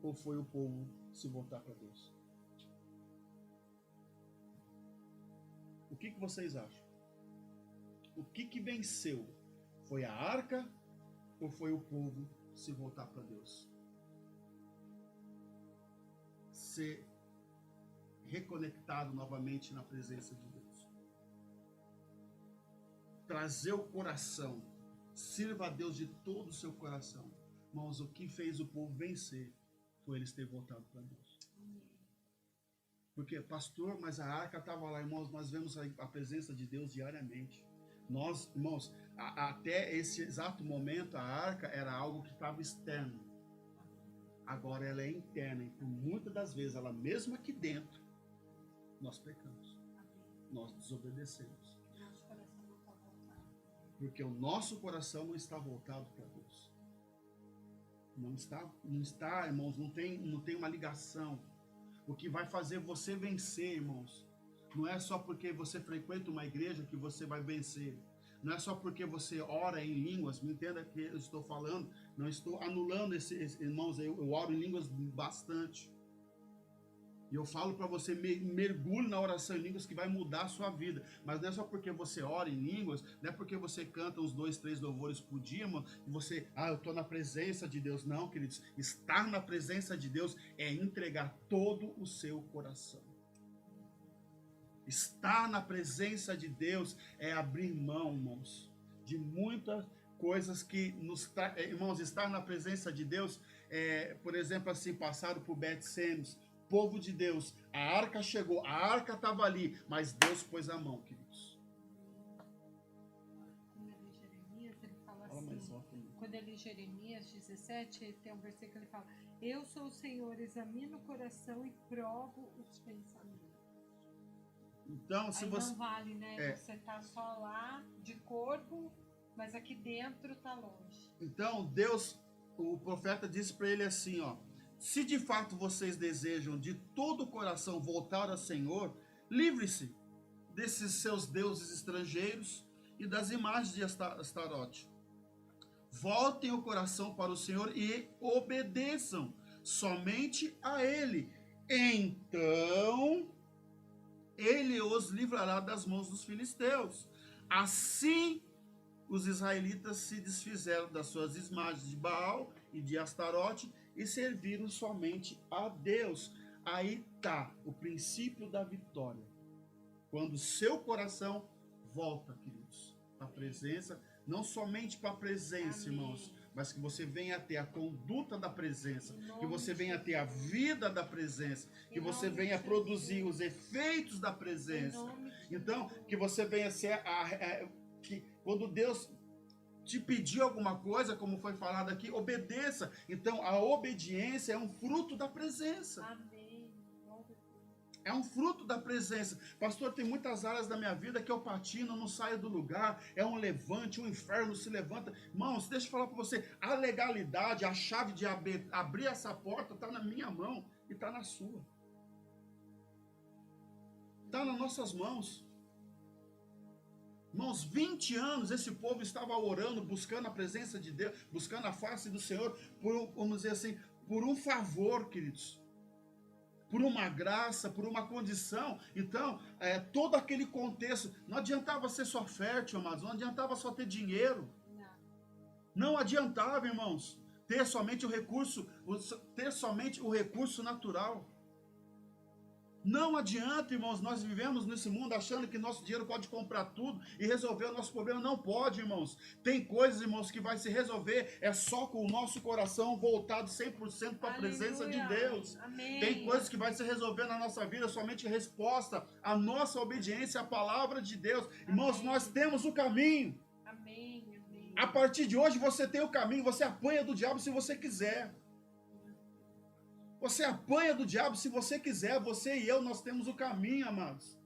Ou foi o povo se voltar para Deus? O que vocês acham? O que venceu? Foi a arca ou foi o povo se voltar para Deus? Ser reconectado novamente na presença de Deus. Trazer o coração. Sirva a Deus de todo o seu coração. Irmãos, o que fez o povo vencer foi eles terem voltado para Deus. Porque, pastor, mas a arca estava lá, irmãos, nós vemos a presença de Deus diariamente. Nós, irmãos, até esse exato momento, a arca era algo que estava externo. Agora ela é interna, e por muitas das vezes, ela mesmo aqui dentro, nós pecamos. Nós desobedecemos. Porque o nosso coração não está voltado para Deus. Não está, irmãos, não tem uma ligação. O que vai fazer você vencer, irmãos, não é só porque você frequenta uma igreja que você vai vencer. Não é só porque você ora em línguas. Me entenda que eu estou falando. Não estou anulando irmãos. Eu oro em línguas bastante. E eu falo para você, mergulhe na oração em línguas que vai mudar a sua vida. Mas não é só porque você ora em línguas, não é porque você canta uns 2, 3 louvores por dia, mano, e você, eu estou na presença de Deus. Não, queridos. Estar na presença de Deus é entregar todo o seu coração. Estar na presença de Deus é abrir mão, irmãos, de muitas coisas que nos... Irmãos, estar na presença de Deus por exemplo, assim, passaram por Bet-Semes, povo de Deus, a arca chegou, a arca estava ali, mas Deus pôs a mão, queridos. Quando ele Jeremias 17, tem um versículo que ele fala: Eu sou o Senhor, examino o coração e provo os pensamentos. Então, se você... não vale, né? Você tá só lá de corpo, mas aqui dentro tá longe. Então, Deus, o profeta disse para ele assim, ó: se de fato vocês desejam de todo o coração voltar ao Senhor, livre-se desses seus deuses estrangeiros e das imagens de Astarote. Voltem o coração para o Senhor e obedeçam somente a Ele. Então Ele os livrará das mãos dos filisteus. Assim os israelitas se desfizeram das suas imagens de Baal e de Astarote e serviram somente a Deus. Aí está o princípio da vitória. Quando o seu coração volta, queridos, para a presença, não somente para a presença, amém, irmãos, mas que você venha a ter a conduta da presença, que você venha a ter a vida da presença, que você venha a produzir os efeitos da presença. Então, que você venha a ser que quando Deus te pedir alguma coisa, como foi falado aqui, obedeça. Então, a obediência é um fruto da presença. Amém. É um fruto da presença. Pastor, tem muitas áreas da minha vida que eu patino, não saio do lugar. É um levante, um inferno se levanta. Irmãos, deixa eu falar para você. A legalidade, a chave de abrir essa porta está na minha mão e está na sua. Está nas nossas mãos. Irmãos, 20 anos esse povo estava orando, buscando a presença de Deus, buscando a face do Senhor, vamos dizer assim, por um favor, queridos. Por uma graça, por uma condição. Então, todo aquele contexto, não adiantava ser só fértil, amados, não adiantava só ter dinheiro. Não adiantava, irmãos, ter somente o recurso natural. Não adianta, irmãos, nós vivemos nesse mundo achando que nosso dinheiro pode comprar tudo e resolver o nosso problema. Não pode, irmãos. Tem coisas, irmãos, que vai se resolver só com o nosso coração voltado 100% para a presença de Deus. Amém. Tem coisas que vai se resolver na nossa vida somente em resposta à nossa obediência à palavra de Deus. Irmãos, Amém. Nós temos o caminho. Amém. Amém. A partir de hoje você tem o caminho, você apanha do diabo se você quiser. Você apanha do diabo se você quiser. Você e eu, nós temos o caminho, amados.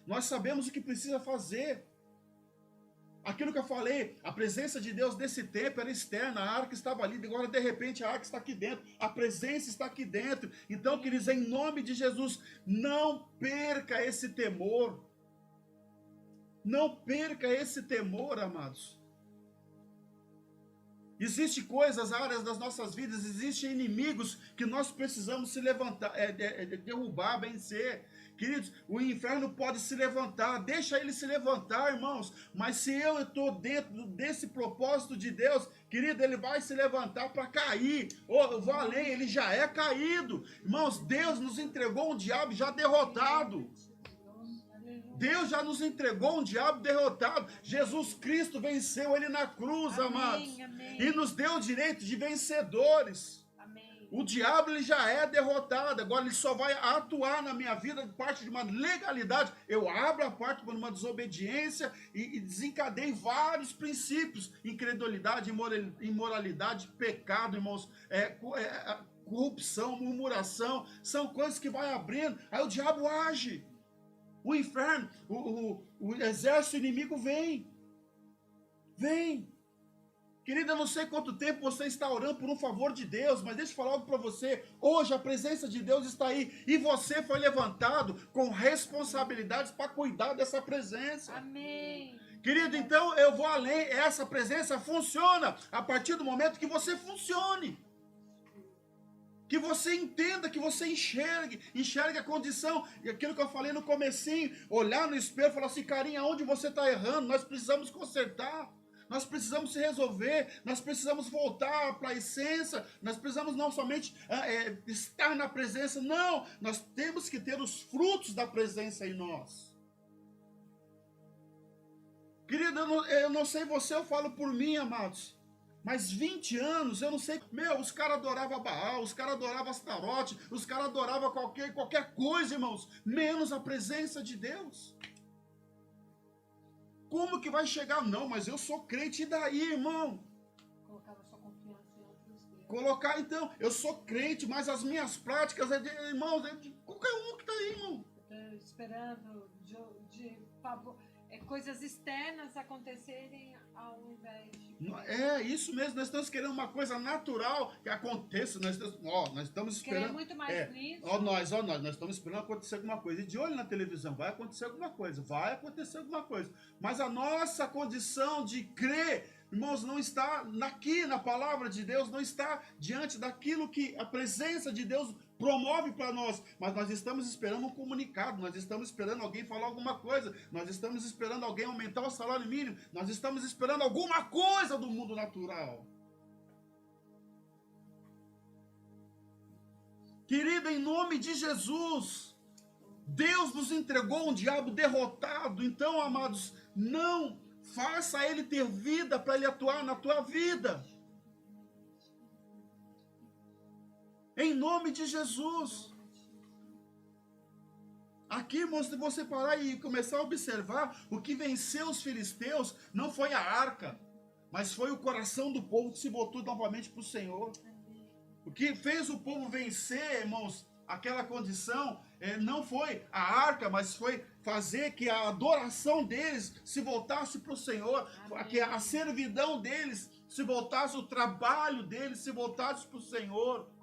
Nós sabemos o que precisa fazer. Aquilo que eu falei, a presença de Deus nesse tempo era externa, a arca estava ali, agora de repente a arca está aqui dentro, a presença está aqui dentro. Então, queridos, em nome de Jesus, não perca esse temor. Não perca esse temor, amados. Existem coisas, áreas das nossas vidas, existem inimigos que nós precisamos se levantar, derrubar, vencer. Queridos, o inferno pode se levantar, deixa ele se levantar, irmãos. Mas se eu estou dentro desse propósito de Deus, querido, ele vai se levantar para cair. Eu vou além, ele já é caído. Irmãos, Deus nos entregou um diabo já derrotado. Deus já nos entregou um diabo derrotado. Jesus Cristo venceu ele na cruz, amados. Amém. E nos deu o direito de vencedores. Amém. O diabo ele já é derrotado. Agora ele só vai atuar na minha vida de parte de uma legalidade. Eu abro a porta para uma desobediência e desencadeio vários princípios. Incredulidade, imoralidade, pecado, irmãos. Corrupção, murmuração. São coisas que vai abrindo. Aí o diabo age. O inferno, o exército inimigo vem. Vem. Querida, eu não sei quanto tempo você está orando por um favor de Deus, mas deixa eu falar algo para você. Hoje a presença de Deus está aí. E você foi levantado com responsabilidades para cuidar dessa presença. Amém. Querido, então eu vou além. Essa presença funciona a partir do momento que você funcione. Que você entenda, que você enxergue a condição, e aquilo que eu falei no comecinho, olhar no espelho e falar assim, carinha, onde você está errando? Nós precisamos consertar, nós precisamos se resolver, nós precisamos voltar para a essência, nós precisamos não somente estar na presença, não, nós temos que ter os frutos da presença em nós. Querido, eu não sei você, eu falo por mim, amados. Mas 20 anos, eu não sei, os caras adoravam Baal, os caras adoravam Astarote, os caras adoravam qualquer coisa, irmãos, menos a presença de Deus. Como que vai chegar? Não, mas eu sou crente, e daí, irmão? Colocava sua confiança em outros deuses. Colocar, então, eu sou crente, mas as minhas práticas irmãos, de qualquer um que está aí, irmão. Esperando de favor, coisas externas acontecerem ao invés de... É isso mesmo, nós estamos querendo uma coisa natural que aconteça, nós estamos esperando... Querer muito mais nisso. Nós estamos esperando acontecer alguma coisa, e de olho na televisão, vai acontecer alguma coisa, mas a nossa condição de crer, irmãos, não está aqui na palavra de Deus, não está diante daquilo que a presença de Deus promove para nós, mas nós estamos esperando um comunicado, nós estamos esperando alguém falar alguma coisa, nós estamos esperando alguém aumentar o salário mínimo, nós estamos esperando alguma coisa do mundo natural. Querida, em nome de Jesus, Deus nos entregou um diabo derrotado, então, amados, não faça ele ter vida para ele atuar na tua vida. Em nome de Jesus. Aqui, irmãos, se você parar e começar a observar, o que venceu os filisteus não foi a arca, mas foi o coração do povo que se voltou novamente para o Senhor. O que fez o povo vencer, irmãos, aquela condição, não foi a arca, mas foi fazer que a adoração deles se voltasse para o Senhor, que a servidão deles se voltasse, o trabalho deles se voltasse para o Senhor.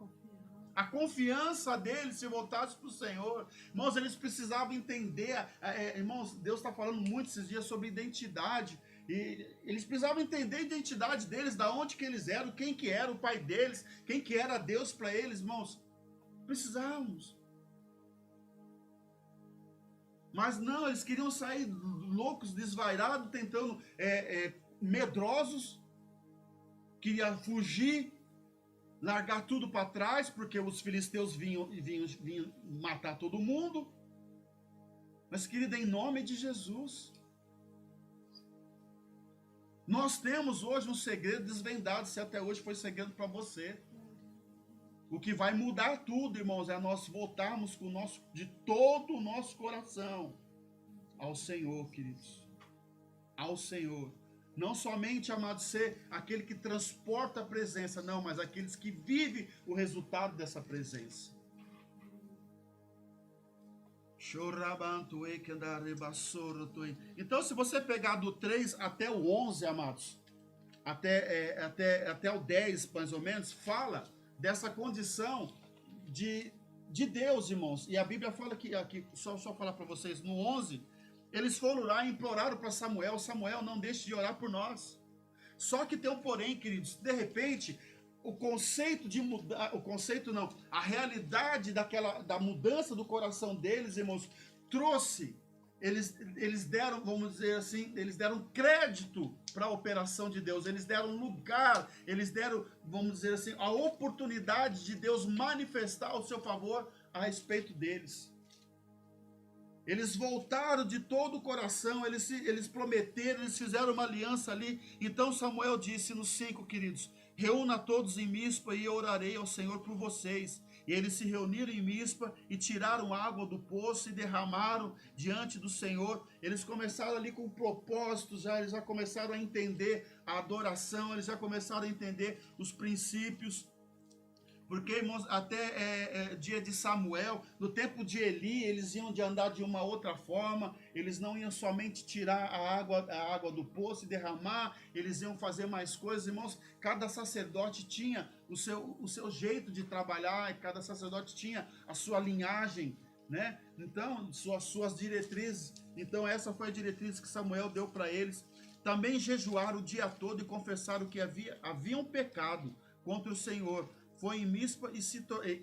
A confiança deles se voltasse para o Senhor. Irmãos, eles precisavam entender. Irmãos, Deus está falando muito esses dias sobre identidade. E eles precisavam entender a identidade deles, da onde que eles eram, quem que era o pai deles, quem que era Deus para eles, irmãos. Precisávamos. Mas não, eles queriam sair loucos, desvairados, tentando, medrosos, queriam fugir, largar tudo para trás, porque os filisteus vinham matar todo mundo. Mas, querida, em nome de Jesus, nós temos hoje um segredo desvendado, se até hoje foi segredo para você. O que vai mudar tudo, irmãos, é nós voltarmos de todo o nosso coração ao Senhor, queridos. Ao Senhor. Não somente, amado, ser aquele que transporta a presença, não, mas aqueles que vivem o resultado dessa presença. Então, se você pegar do 3 até o 11, amados, até o 10, mais ou menos, fala dessa condição de Deus, irmãos. E a Bíblia fala que, aqui, só falar para vocês, no 11, eles foram lá e imploraram para Samuel: Samuel, não deixe de orar por nós. Só que tem um porém, queridos, de repente, o conceito de mudar, a realidade da mudança do coração deles, irmãos, trouxe, eles deram, vamos dizer assim, eles deram crédito para a operação de Deus, eles deram lugar, eles deram, vamos dizer assim, a oportunidade de Deus manifestar o seu favor a respeito deles. Eles voltaram de todo o coração, eles prometeram, eles fizeram uma aliança ali. Então Samuel disse no 5, queridos: reúna todos em Mispa e eu orarei ao Senhor por vocês. E eles se reuniram em Mispa e tiraram água do poço e derramaram diante do Senhor. Eles começaram ali com propósitos, eles já começaram a entender a adoração, eles já começaram a entender os princípios. Porque, irmãos, até dia de Samuel, no tempo de Eli, eles iam de andar de uma outra forma, eles não iam somente tirar a água do poço e derramar, eles iam fazer mais coisas, irmãos. Cada sacerdote tinha o seu jeito de trabalhar, e cada sacerdote tinha a sua linhagem, né? Então, suas diretrizes. Então, essa foi a diretriz que Samuel deu para eles. Também jejuaram o dia todo e confessaram que havia um pecado contra o Senhor. Foi em Mispa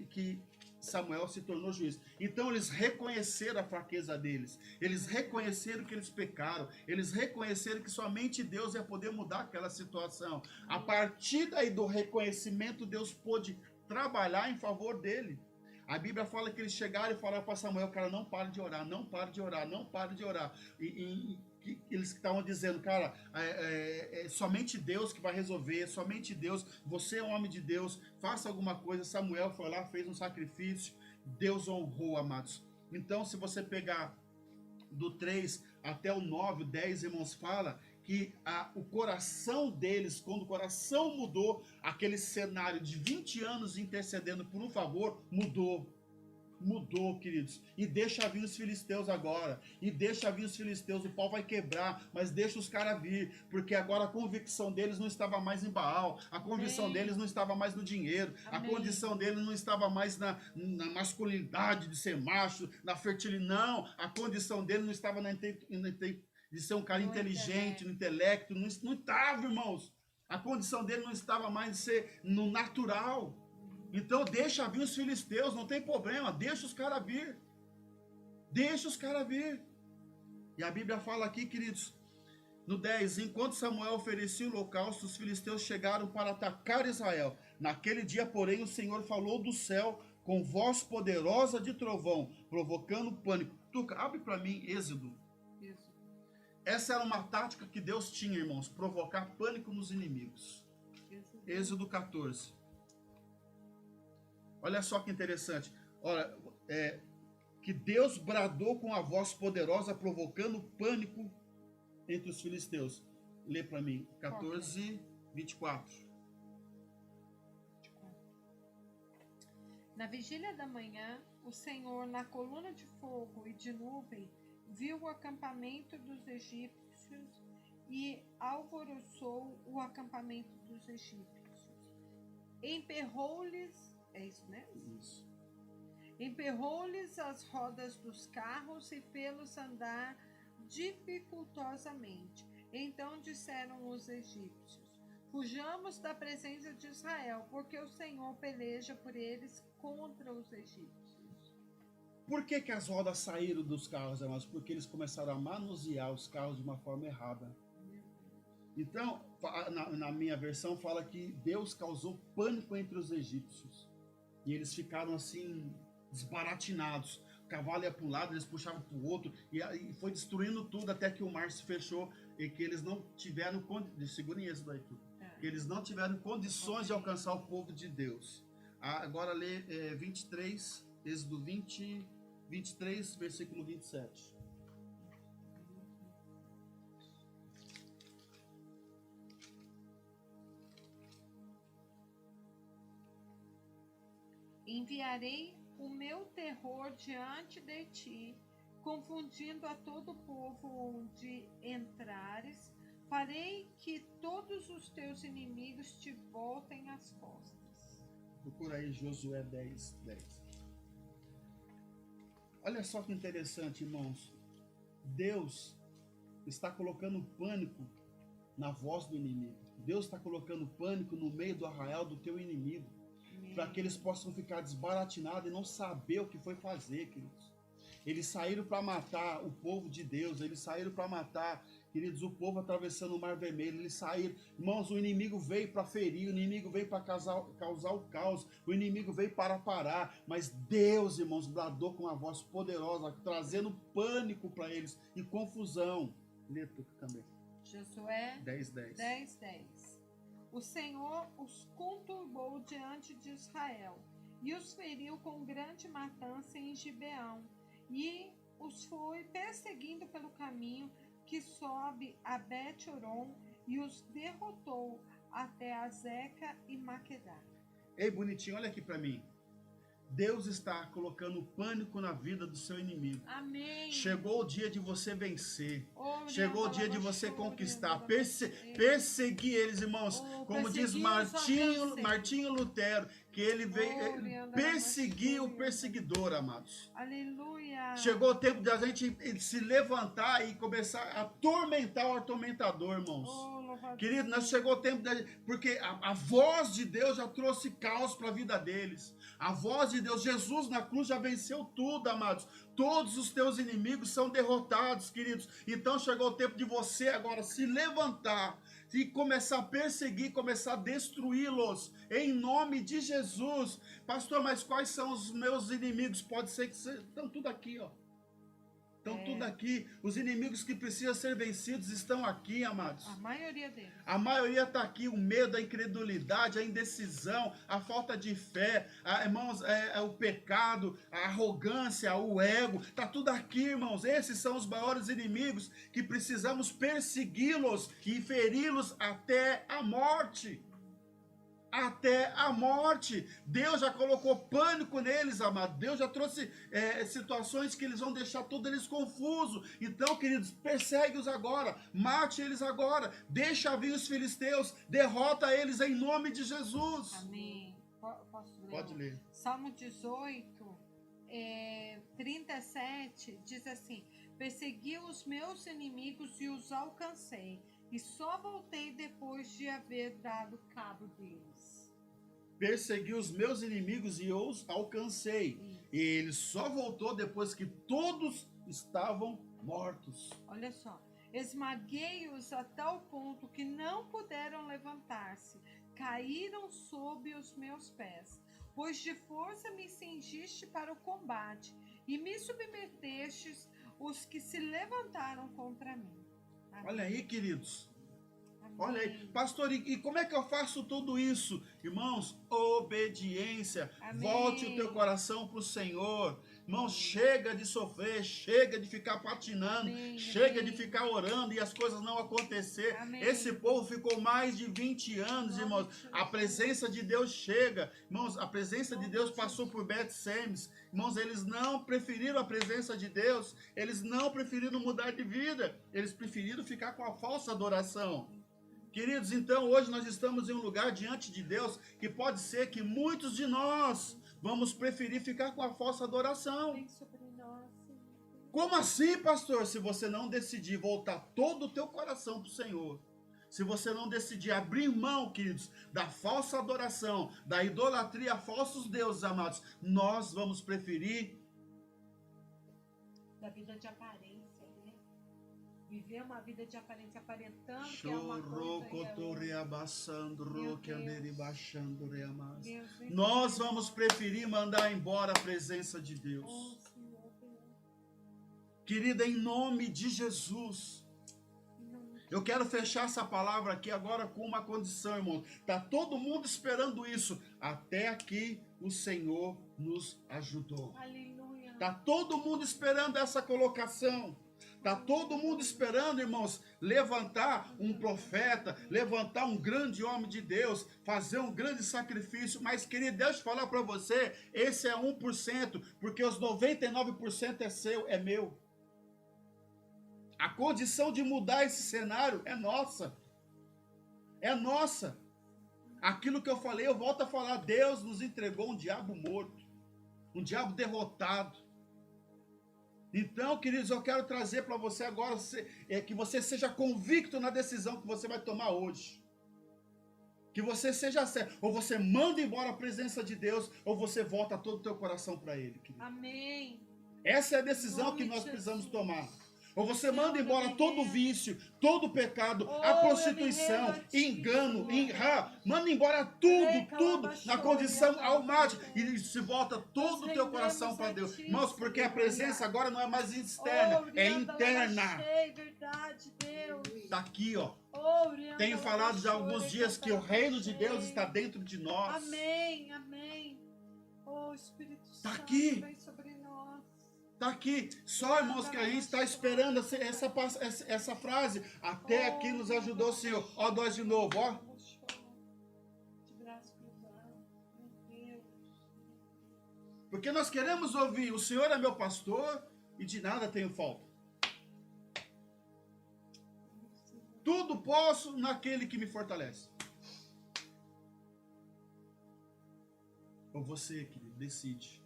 que Samuel se tornou juiz. Então eles reconheceram a fraqueza deles, eles reconheceram que eles pecaram, eles reconheceram que somente Deus ia poder mudar aquela situação. A partir daí do reconhecimento, Deus pôde trabalhar em favor dele. A Bíblia fala que eles chegaram e falaram para Samuel: cara, não pare de orar, não pare de orar, não pare de orar. Que eles estavam dizendo: cara, somente Deus que vai resolver, somente Deus, você é um homem de Deus, faça alguma coisa. Samuel foi lá, fez um sacrifício, Deus honrou, amados. Então, se você pegar do 3 até o 9, o 10, irmãos, fala que o coração deles, quando o coração mudou, aquele cenário de 20 anos intercedendo por um favor, mudou, queridos. E deixa vir os filisteus agora. E deixa vir os filisteus. O pau vai quebrar, mas deixa os caras vir. Porque agora a convicção deles não estava mais em Baal. A convicção deles não estava mais no dinheiro. Amém. A condição deles não estava mais na masculinidade de ser macho, na fertilidade. Não. A condição deles não estava de ser um cara inteligente, no intelecto. Não estava, irmãos. A condição dele não estava mais de ser no natural. Então deixa vir os filisteus, não tem problema, deixa os caras vir. Deixa os caras vir. E a Bíblia fala aqui, queridos, no 10, enquanto Samuel oferecia o holocausto, os filisteus chegaram para atacar Israel. Naquele dia, porém, o Senhor falou do céu com voz poderosa de trovão, provocando pânico. Tuca, abre para mim Êxodo. Isso. Essa era uma tática que Deus tinha, irmãos, provocar pânico nos inimigos. Êxodo 14. Olha só que interessante. Olha, que Deus bradou com a voz poderosa, provocando pânico entre os filisteus. Lê para mim, 14, 24. Na vigília da manhã, o Senhor, na coluna de fogo e de nuvem, viu o acampamento dos egípcios e alvoroçou o acampamento dos egípcios. Emperrou-lhes É isso mesmo? Isso. Emperrou-lhes as rodas dos carros e fê-los andar dificultosamente. Então disseram os egípcios: fujamos da presença de Israel, porque o Senhor peleja por eles contra os egípcios. Por que que as rodas saíram dos carros, irmãos? Porque eles começaram a manusear os carros de uma forma errada. Então, na minha versão, fala que Deus causou pânico entre os egípcios. E eles ficaram assim, desbaratinados. O cavalo ia para um lado, eles puxavam para o outro. E foi destruindo tudo até que o mar se fechou. E que eles não tiveram... Segurem isso daí tudo. Que eles não tiveram condições de alcançar o povo de Deus. Agora lê 23, Êxodo 23, versículo 27. Enviarei o meu terror diante de ti, confundindo a todo o povo onde entrares. Farei que todos os teus inimigos te voltem as costas. Procura aí Josué 10, 10. Olha só que interessante, irmãos. Deus está colocando pânico na voz do inimigo. Deus está colocando pânico no meio do arraial do teu inimigo. Para que eles possam ficar desbaratinados e não saber o que foi fazer, queridos. Eles saíram para matar o povo de Deus. Eles saíram para matar, queridos, o povo atravessando o Mar Vermelho. Eles saíram, irmãos, o inimigo veio para ferir, o inimigo veio para causar o caos, o inimigo veio para parar, mas Deus, irmãos, bradou com uma voz poderosa, trazendo pânico para eles e confusão. Lê tu também. Josué 10:10. 10:10. O Senhor os conturbou diante de Israel e os feriu com grande matança em Gibeão, e os foi perseguindo pelo caminho que sobe a Bet-horon, e os derrotou até Azeca e Maquedá. Ei, bonitinho, olha aqui para mim. Deus está colocando pânico na vida do seu inimigo. Amém. Chegou o dia de você vencer. Chegou o dia de você conquistar. Perseguir eles, irmãos. Como diz Martinho Lutero, que ele veio perseguir o perseguidor, amados. Aleluia. Chegou o tempo de a gente se levantar e começar a atormentar o atormentador, irmãos. Querido, nós chegou o tempo porque a voz de Deus já trouxe caos para a vida deles. A voz de Deus, Jesus na cruz já venceu tudo, amados. Todos os teus inimigos são derrotados, queridos. Então chegou o tempo de você agora se levantar e começar a perseguir, começar a destruí-los, em nome de Jesus. Pastor, mas quais são os meus inimigos? Pode ser que estão tudo aqui, ó. Estão tudo aqui. Os inimigos que precisam ser vencidos estão aqui, amados. A maioria deles. A maioria está aqui. O medo, a incredulidade, a indecisão, a falta de fé, irmãos, o pecado, a arrogância, o ego. Está tudo aqui, irmãos. Esses são os maiores inimigos que precisamos persegui-los e feri-los até a morte. Até a morte. Deus já colocou pânico neles, amado. Deus já trouxe situações que eles vão deixar todos eles confusos. Então, queridos, persegue-os agora, mate eles agora, deixa vir os filisteus, derrota eles em nome de Jesus. Amém. Posso ler? Pode ler. Salmo 18, 37 diz assim: persegui os meus inimigos e os alcancei, e só voltei depois de haver dado cabo deles. Persegui os meus inimigos e os alcancei. Isso. E ele só voltou depois que todos estavam mortos. Olha só. Esmaguei-os a tal ponto que não puderam levantar-se. Caíram sob os meus pés. Pois de força me cingiste para o combate, e me submetestes os que se levantaram contra mim. Amém. Olha aí, queridos. Amém. Olha aí, pastor, e como é que eu faço tudo isso? Irmãos, obediência. Amém. Volte o teu coração para o Senhor. Irmãos, chega de sofrer, chega de ficar patinando, Amém. chega Amém. de ficar orando e as coisas não acontecer. Amém. Esse povo ficou mais de 20 anos, irmãos. A presença de Deus chega. Irmãos, a presença de Deus passou por Bet-Semes. Irmãos, eles não preferiram a presença de Deus, eles não preferiram mudar de vida, eles preferiram ficar com a falsa adoração. Queridos, então hoje nós estamos em um lugar diante de Deus que pode ser que muitos de nós vamos preferir ficar com a falsa adoração. Vem sobre nós, Senhor. Como assim, pastor? Se você não decidir voltar todo o teu coração para o Senhor, se você não decidir abrir mão, queridos, da falsa adoração, da idolatria a falsos deuses, amados, nós vamos preferir Da vida de aparência, né? Viver uma vida de aparência, aparentando que é uma coisa e é outra. Deus, vem nós sobre vamos nós. preferir mandar embora a presença de Deus. Oh, Senhor, Deus. Querida, em nome de Jesus, Em nome de eu quero fechar essa palavra aqui agora com uma condição, irmão. Tá todo mundo esperando isso. Até aqui o Senhor nos ajudou. Aleluia. Tá todo mundo esperando essa colocação. Tá todo mundo esperando, irmãos, levantar um profeta, levantar um grande homem de Deus, fazer um grande sacrifício. Mas, querido, deixa eu falar para você, esse é 1%, porque os 99% é seu, é meu. A condição de mudar esse cenário é nossa. É nossa. Aquilo que eu falei, eu volto a falar, Deus nos entregou um diabo morto, um diabo derrotado. Então, queridos, eu quero trazer para você agora que você seja convicto na decisão que você vai tomar hoje. Que você seja certo. Ou você manda embora a presença de Deus, ou você volta todo o teu coração para Ele, querido. Amém. Essa é a decisão que nós precisamos tomar. Ou você manda embora todo o vício, todo o pecado, a prostituição, engano, manda embora tudo na condição almática e se volta todo o teu coração para Deus. Irmãos, porque a presença agora não é mais externa, é interna. Verdade, Deus. Está aqui, ó. Tenho falado já há alguns dias que o reino de Deus está dentro de nós. Amém, amém. Oh, Espírito Santo, Tá aqui. vem sobre nós. Está aqui, só irmãos que a gente está esperando essa frase. Até aqui nos ajudou o Senhor. Ó, nós de novo, ó. De braço cruzado, meu Deus. Porque nós queremos ouvir, o Senhor é meu pastor e de nada tenho falta. Tudo posso naquele que me fortalece. Ou você, querido, decide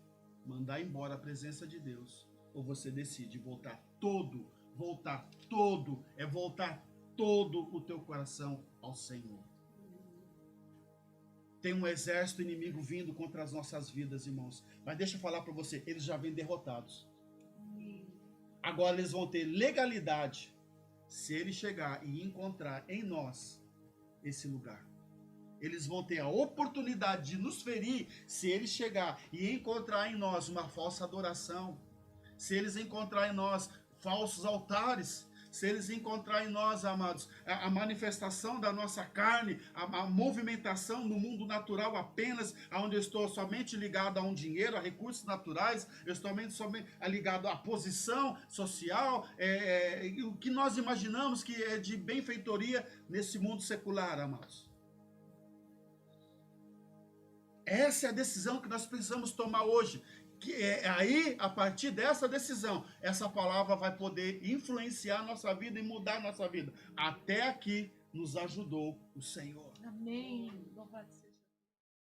mandar embora a presença de Deus, ou você decide voltar todo o teu coração ao Senhor. Tem um exército inimigo vindo contra as nossas vidas, irmãos. Mas deixa eu falar para você, eles já vêm derrotados. Agora eles vão ter legalidade se ele chegar e encontrar em nós esse lugar. Eles vão ter a oportunidade de nos ferir se eles chegar e encontrar em nós uma falsa adoração, se eles encontrar em nós falsos altares, se eles encontrar em nós, amados, a manifestação da nossa carne, a movimentação no mundo natural apenas, onde eu estou somente ligado a um dinheiro, a recursos naturais, eu estou somente ligado à posição social, o que nós imaginamos que é de benfeitoria nesse mundo secular, amados. Essa é a decisão que nós precisamos tomar hoje. Que aí, a partir dessa decisão, essa palavra vai poder influenciar a nossa vida e mudar a nossa vida. Até aqui nos ajudou o Senhor. Amém. Louvado seja.